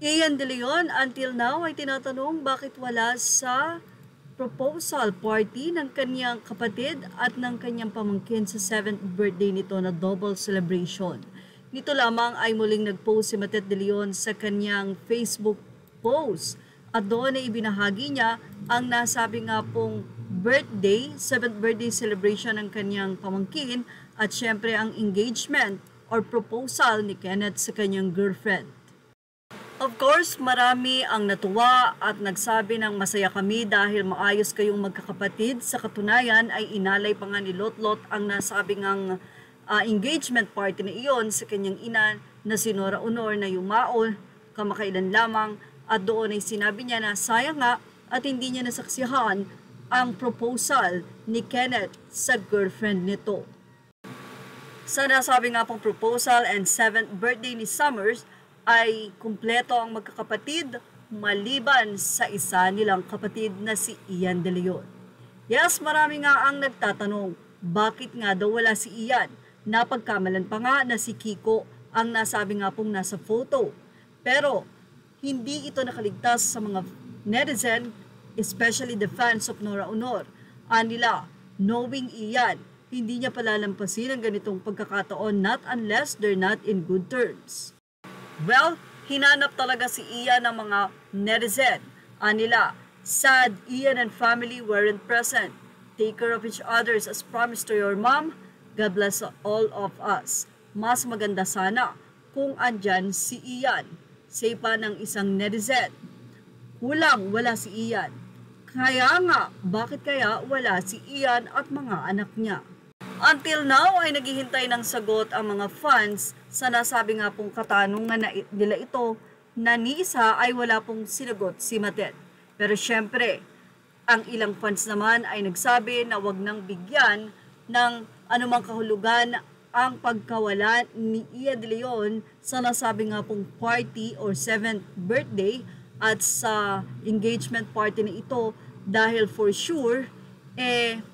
Ian De Leon until now ay tinatanong bakit wala sa proposal party ng kanyang kapatid at ng kanyang pamangkin sa 7th birthday nito na double celebration. Nito lamang ay muling nag-post si Matet De Leon sa kanyang Facebook post at doon ay ibinahagi niya ang nasabi nga pong birthday, 7th birthday celebration ng kanyang pamangkin at syempre ang engagement or proposal ni Kenneth sa kanyang girlfriend. Of course, marami ang natuwa at nagsabi ng masaya kami dahil maayos kayong magkakapatid. Sa katunayan ay inalay pa nga ni Lotlot ang nasabi ngang engagement party na iyon sa kanyang ina na si Nora Honor na yumaon kamakailan lamang at doon ay sinabi niya na sayang nga at hindi niya nasaksihan ang proposal ni Kenneth sa girlfriend nito. Sa nasabi nga pong proposal and 7th birthday ni Summers ay kumpleto ang magkakapatid maliban sa isa nilang kapatid na si Ian De Leon. Yes, marami nga ang nagtatanong, bakit nga daw wala si Ian? Napagkamalan pa nga na si Kiko ang nasabi nga pong nasa photo. Pero hindi ito nakaligtas sa mga netizen, especially the fans of Nora Honor. Anila, knowing Ian, hindi niya palalampasin ang ganitong pagkakataon not unless they're not in good terms. Well, hinanap talaga si Ian ng mga netizen. Anila, sad Ian and family weren't present. Take care of each other as promised to your mom. God bless all of us. Mas maganda sana kung andyan si Ian. Say pa ng isang netizen. Kulang wala si Ian. Kaya nga, bakit kaya wala si Ian at mga anak niya? Until now ay naghihintay ng sagot ang mga fans sa nasabi nga pong katanungan nila ito na ni isa ay wala pong sinagot si Matet. Pero syempre, ang ilang fans naman ay nagsabi na wag nang bigyan ng anumang kahulugan ang pagkawala ni Ian De Leon sa nasabi nga pong party or 7th birthday at sa engagement party na ito dahil for sure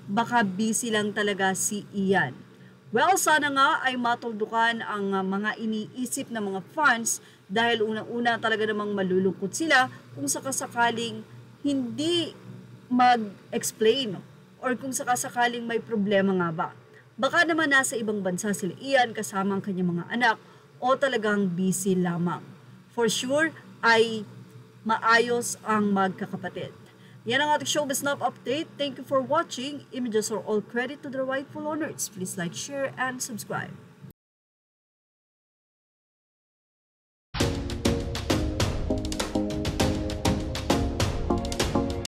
baka busy lang talaga si Ian. Well, sana nga ay matuldukan ang mga iniisip ng mga fans dahil unang-una talaga namang malulungkot sila kung sakasakaling hindi mag-explain or kung sakasakaling may problema nga ba. Baka naman nasa ibang bansa sila Ian kasama ang kanyang mga anak o talagang busy lamang. For sure ay maayos ang magkakapatid. Yan ang ating Showbiz Now update. Thank you for watching. Images are all credit to the rightful owners. Please like, share, and subscribe.